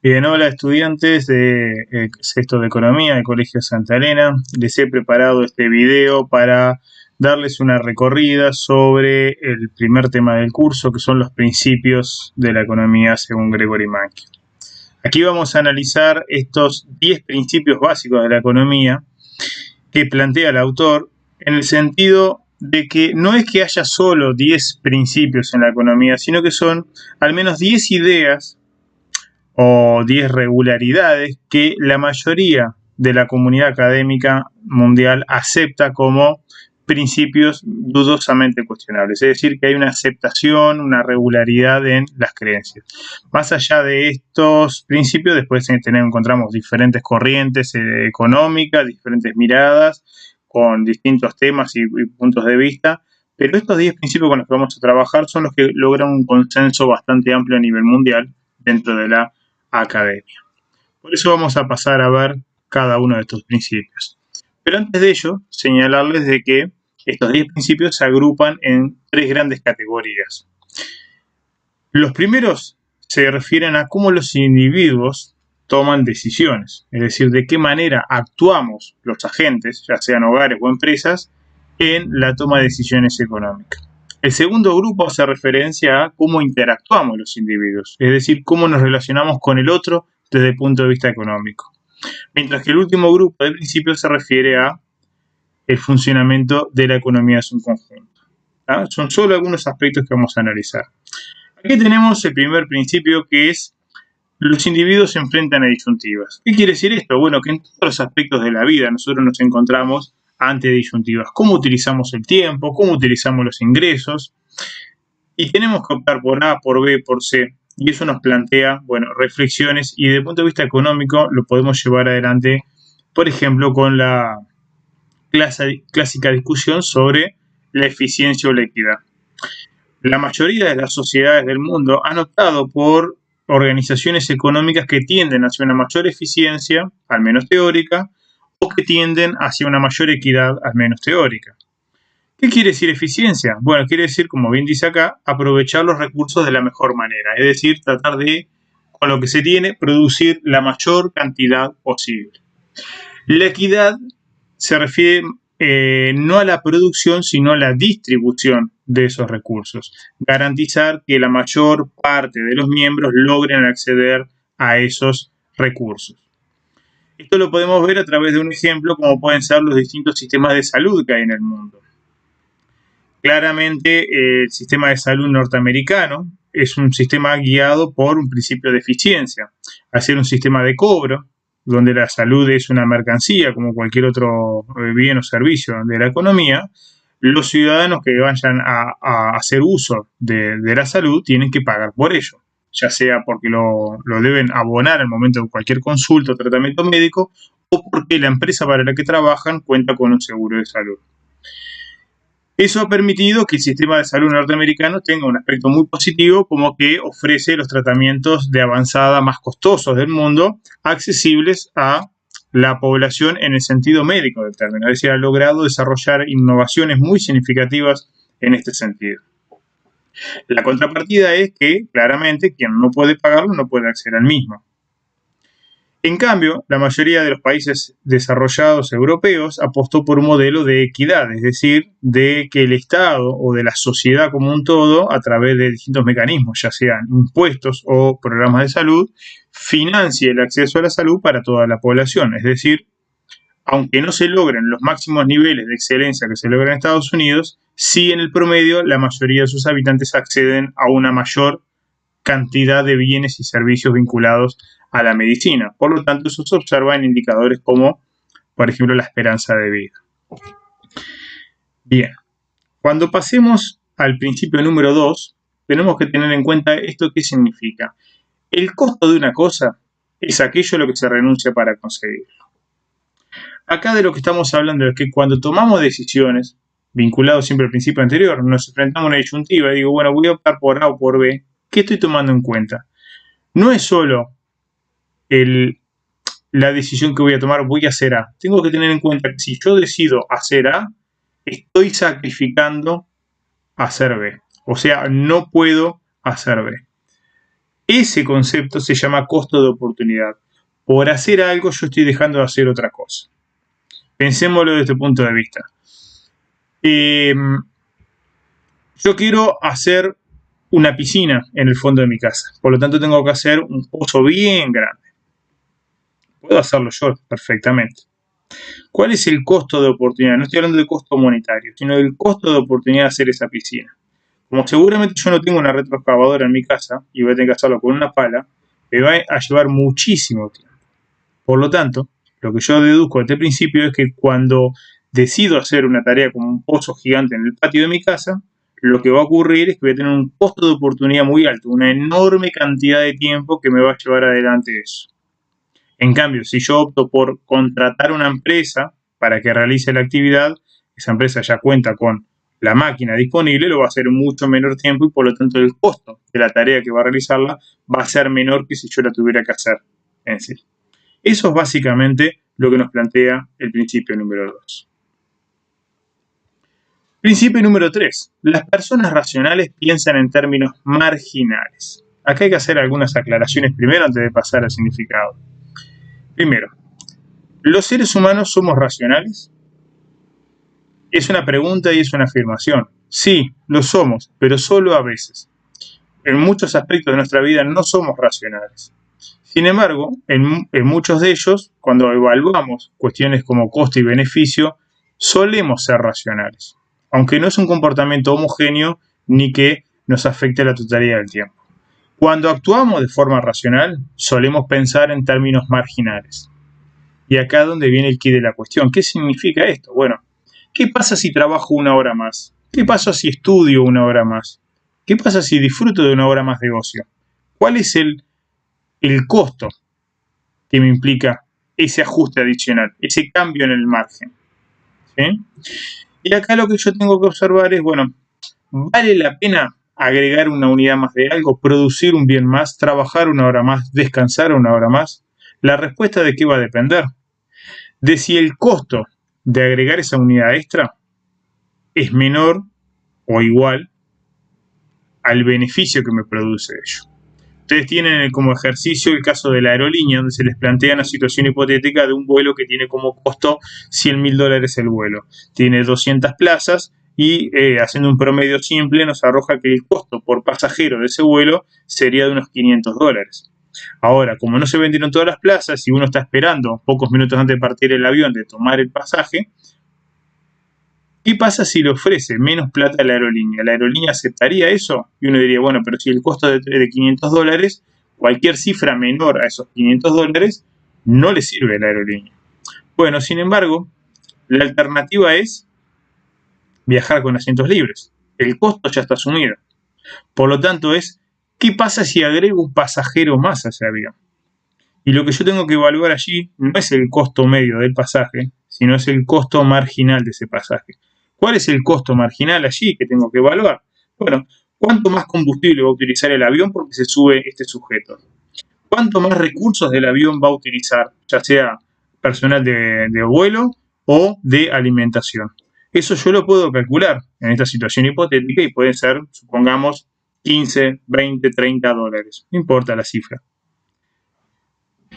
Bien, hola estudiantes de sexto de Economía del Colegio Santa Elena. Les he preparado este video para darles una recorrida sobre el primer tema del curso, que son los principios de la economía según Gregory Mankiw. Aquí vamos a analizar estos 10 principios básicos de la economía que plantea el autor, en el sentido de que no es que haya solo 10 principios en la economía, sino que son al menos 10 ideas o 10 regularidades que la mayoría de la comunidad académica mundial acepta como principios dudosamente cuestionables. Es decir, que hay una aceptación, una regularidad en las creencias. Más allá de estos principios, después encontramos diferentes corrientes económicas, diferentes miradas, con distintos temas y puntos de vista, pero estos 10 principios con los que vamos a trabajar son los que logran un consenso bastante amplio a nivel mundial dentro de la academia. Por eso vamos a pasar a ver cada uno de estos principios. Pero antes de ello, señalarles de que estos 10 principios se agrupan en 3 grandes categorías. Los primeros se refieren a cómo los individuos toman decisiones, es decir, de qué manera actuamos los agentes, ya sean hogares o empresas, en la toma de decisiones económicas. El segundo grupo hace referencia a cómo interactuamos los individuos, es decir, cómo nos relacionamos con el otro desde el punto de vista económico. Mientras que el último grupo de principios se refiere a el funcionamiento de la economía en su conjunto. Son solo algunos aspectos que vamos a analizar. Aquí tenemos el primer principio, que es los individuos se enfrentan a disyuntivas. ¿Qué quiere decir esto? Bueno, que en todos los aspectos de la vida nosotros nos encontramos ante disyuntivas. ¿Cómo utilizamos el tiempo? ¿Cómo utilizamos los ingresos? Y tenemos que optar por A, por B, por C. Y eso nos plantea, bueno, reflexiones, y desde el punto de vista económico lo podemos llevar adelante, por ejemplo, con la clásica discusión sobre la eficiencia o la equidad. La mayoría de las sociedades del mundo han optado por organizaciones económicas que tienden hacia una mayor eficiencia, al menos teórica, o que tienden hacia una mayor equidad, al menos teórica. ¿Qué quiere decir eficiencia? Bueno, quiere decir, como bien dice acá, aprovechar los recursos de la mejor manera, es decir, tratar de, con lo que se tiene, producir la mayor cantidad posible. La equidad se refiere no a la producción, sino a la distribución de esos recursos. Garantizar que la mayor parte de los miembros logren acceder a esos recursos. Esto lo podemos ver a través de un ejemplo, como pueden ser los distintos sistemas de salud que hay en el mundo. Claramente, el sistema de salud norteamericano es un sistema guiado por un principio de eficiencia. Al ser un sistema de cobro, donde la salud es una mercancía como cualquier otro bien o servicio de la economía, los ciudadanos que vayan a hacer uso de la salud tienen que pagar por ello, ya sea porque lo deben abonar al momento de cualquier consulta o tratamiento médico, o porque la empresa para la que trabajan cuenta con un seguro de salud. Eso ha permitido que el sistema de salud norteamericano tenga un aspecto muy positivo, como que ofrece los tratamientos de avanzada más costosos del mundo, accesibles a la población en el sentido médico del término. Es decir, ha logrado desarrollar innovaciones muy significativas en este sentido. La contrapartida es que, claramente, quien no puede pagarlo no puede acceder al mismo. En cambio, la mayoría de los países desarrollados europeos apostó por un modelo de equidad, es decir, de que el Estado o de la sociedad como un todo, a través de distintos mecanismos, ya sean impuestos o programas de salud, financie el acceso a la salud para toda la población. Es decir, aunque no se logren los máximos niveles de excelencia que se logran en Estados Unidos, sí en el promedio la mayoría de sus habitantes acceden a una mayor cantidad de bienes y servicios vinculados a la medicina. Por lo tanto, eso se observa en indicadores como, por ejemplo, la esperanza de vida. Bien, cuando pasemos al principio número 2, tenemos que tener en cuenta esto. ¿Qué significa? El costo de una cosa es aquello a lo que se renuncia para conseguirlo. Acá de lo que estamos hablando es que cuando tomamos decisiones, vinculados siempre al principio anterior, nos enfrentamos a una disyuntiva y digo, bueno, voy a optar por A o por B. ¿Qué estoy tomando en cuenta? No es solo la decisión que voy a tomar, voy a hacer A. Tengo que tener en cuenta que si yo decido hacer A, estoy sacrificando hacer B. O sea, no puedo hacer B. Ese concepto se llama costo de oportunidad. Por hacer algo yo estoy dejando de hacer otra cosa. Pensémoslo desde este punto de vista. Yo quiero hacer una piscina en el fondo de mi casa. Por lo tanto, tengo que hacer un pozo bien grande. Puedo hacerlo yo perfectamente. ¿Cuál es el costo de oportunidad? No estoy hablando de costo monetario, sino del costo de oportunidad de hacer esa piscina. Como seguramente yo no tengo una retroexcavadora en mi casa y voy a tener que hacerlo con una pala, me va a llevar muchísimo tiempo. Por lo tanto, lo que yo deduzco desde el principio es que cuando decido hacer una tarea como un pozo gigante en el patio de mi casa, lo que va a ocurrir es que voy a tener un costo de oportunidad muy alto, una enorme cantidad de tiempo que me va a llevar adelante eso. En cambio, si yo opto por contratar una empresa para que realice la actividad, esa empresa ya cuenta con la máquina disponible, lo va a hacer en mucho menor tiempo y por lo tanto el costo de la tarea que va a realizarla va a ser menor que si yo la tuviera que hacer en sí. Eso es básicamente lo que nos plantea el principio número 2. Principio número 3. Las personas racionales piensan en términos marginales. Acá hay que hacer algunas aclaraciones primero antes de pasar al significado. Primero, ¿los seres humanos somos racionales? Es una pregunta y es una afirmación. Sí, lo somos, pero solo a veces. En muchos aspectos de nuestra vida no somos racionales. Sin embargo, en muchos de ellos, cuando evaluamos cuestiones como costo y beneficio, solemos ser racionales, aunque no es un comportamiento homogéneo ni que nos afecte la totalidad del tiempo. Cuando actuamos de forma racional, solemos pensar en términos marginales. Y acá es donde viene el quid de la cuestión. ¿Qué significa esto? Bueno, ¿qué pasa si trabajo una hora más? ¿Qué pasa si estudio una hora más? ¿Qué pasa si disfruto de una hora más de ocio? ¿Cuál es el costo que me implica ese ajuste adicional, ese cambio en el margen? ¿Sí? Y acá lo que yo tengo que observar es, bueno, ¿vale la pena agregar una unidad más de algo, producir un bien más, trabajar una hora más, descansar una hora más? La respuesta de qué va a depender. De si el costo de agregar esa unidad extra es menor o igual al beneficio que me produce ello. Ustedes tienen como ejercicio el caso de la aerolínea, donde se les plantea una situación hipotética de un vuelo que tiene como costo $100.000 el vuelo. Tiene 200 plazas y haciendo un promedio simple nos arroja que el costo por pasajero de ese vuelo sería de unos $500. Ahora, como no se vendieron todas las plazas y uno está esperando pocos minutos antes de partir el avión de tomar el pasaje, ¿qué pasa si le ofrece menos plata a la aerolínea? ¿La aerolínea aceptaría eso? Y uno diría, bueno, pero si el costo es de $500, cualquier cifra menor a esos $500 no le sirve a la aerolínea. Bueno, sin embargo, la alternativa es viajar con asientos libres. El costo ya está asumido. Por lo tanto, ¿qué pasa si agrego un pasajero más a ese avión? Y lo que yo tengo que evaluar allí no es el costo medio del pasaje, sino es el costo marginal de ese pasaje. ¿Cuál es el costo marginal allí que tengo que evaluar? Bueno, ¿cuánto más combustible va a utilizar el avión porque se sube este sujeto? ¿Cuánto más recursos del avión va a utilizar, ya sea personal de vuelo o de alimentación? Eso yo lo puedo calcular en esta situación hipotética y puede ser, supongamos, 15, 20, $30. No importa la cifra.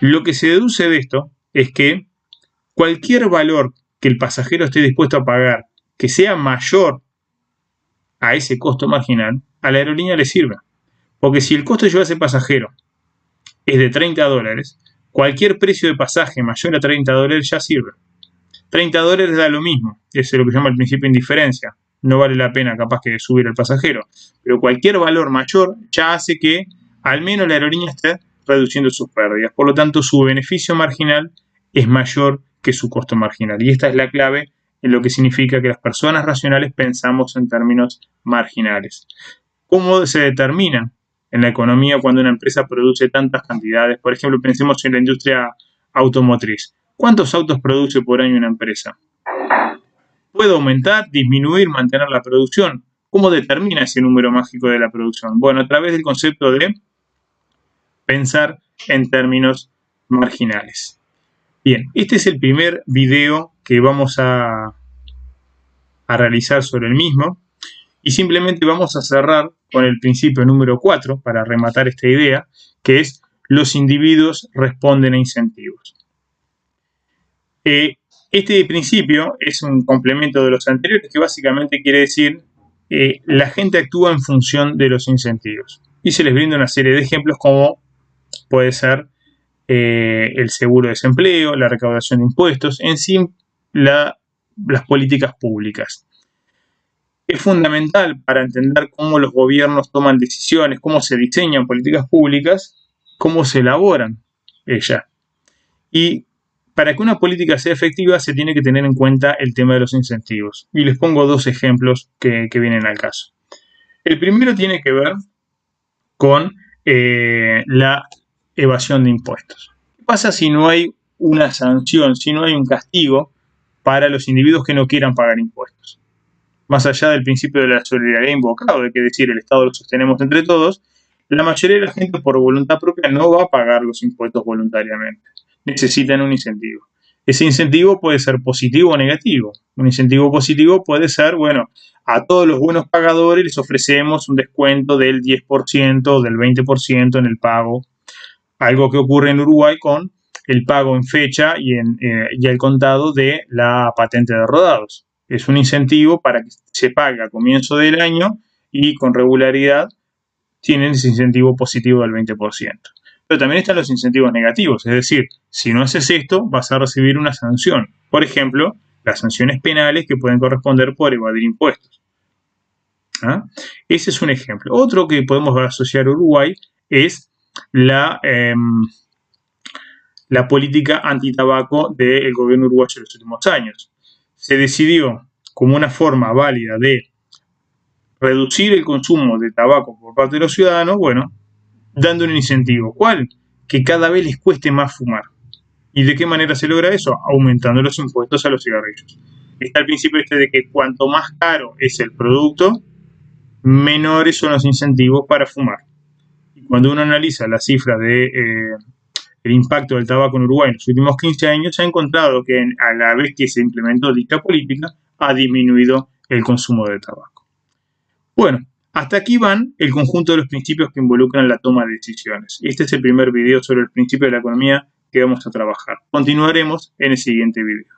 Lo que se deduce de esto es que cualquier valor que el pasajero esté dispuesto a pagar que sea mayor a ese costo marginal, a la aerolínea le sirve. Porque si el costo de llevar a ese pasajero es de $30, cualquier precio de pasaje mayor a $30 ya sirve. $30 da lo mismo, es lo que se llama el principio de indiferencia. No vale la pena capaz que subir el pasajero. Pero cualquier valor mayor ya hace que al menos la aerolínea esté reduciendo sus pérdidas. Por lo tanto, su beneficio marginal es mayor que su costo marginal. Y esta es la clave en lo que significa que las personas racionales pensamos en términos marginales. ¿Cómo se determinan en la economía cuando una empresa produce tantas cantidades? Por ejemplo, pensemos en la industria automotriz. ¿Cuántos autos produce por año una empresa? ¿Puede aumentar, disminuir, mantener la producción? ¿Cómo determina ese número mágico de la producción? Bueno, a través del concepto de pensar en términos marginales. Bien, este es el primer video que vamos a realizar sobre el mismo. Y simplemente vamos a cerrar con el principio número 4 para rematar esta idea, que es los individuos responden a incentivos. Este principio es un complemento de los anteriores que básicamente quiere decir la gente actúa en función de los incentivos. Y se les brinda una serie de ejemplos como puede ser el seguro de desempleo, la recaudación de impuestos, en sí las políticas públicas. Es fundamental para entender cómo los gobiernos toman decisiones, cómo se diseñan políticas públicas, cómo se elaboran ellas. Y para que una política sea efectiva se tiene que tener en cuenta el tema de los incentivos. Y les pongo dos ejemplos que vienen al caso. El primero tiene que ver con la evasión de impuestos. ¿Qué pasa si no hay una sanción, si no hay un castigo para los individuos que no quieran pagar impuestos? Más allá del principio de la solidaridad invocado, de que decir el Estado lo sostenemos entre todos, la mayoría de la gente por voluntad propia no va a pagar los impuestos voluntariamente. Necesitan un incentivo. Ese incentivo puede ser positivo o negativo. Un incentivo positivo puede ser, bueno, a todos los buenos pagadores les ofrecemos un descuento del 10%, del 20% en el pago. Algo que ocurre en Uruguay con el pago en fecha y el contado de la patente de rodados. Es un incentivo para que se pague a comienzo del año y con regularidad tienen ese incentivo positivo del 20%. Pero también están los incentivos negativos, es decir, si no haces esto vas a recibir una sanción. Por ejemplo, las sanciones penales que pueden corresponder por evadir impuestos. ¿Ah? Ese es un ejemplo. Otro que podemos asociar a Uruguay es la política antitabaco del gobierno uruguayo en los últimos años. Se decidió como una forma válida de reducir el consumo de tabaco por parte de los ciudadanos, bueno, dando un incentivo. ¿Cuál? Que cada vez les cueste más fumar. ¿Y de qué manera se logra eso? Aumentando los impuestos a los cigarrillos. Está el principio de que cuanto más caro es el producto, menores son los incentivos para fumar. Y cuando uno analiza la cifra de el impacto del tabaco en Uruguay en los últimos 15 años, se ha encontrado que a la vez que se implementó dicha política, ha disminuido el consumo de tabaco. Bueno, hasta aquí van el conjunto de los principios que involucran la toma de decisiones. Este es el primer video sobre el principio de la economía que vamos a trabajar. Continuaremos en el siguiente video.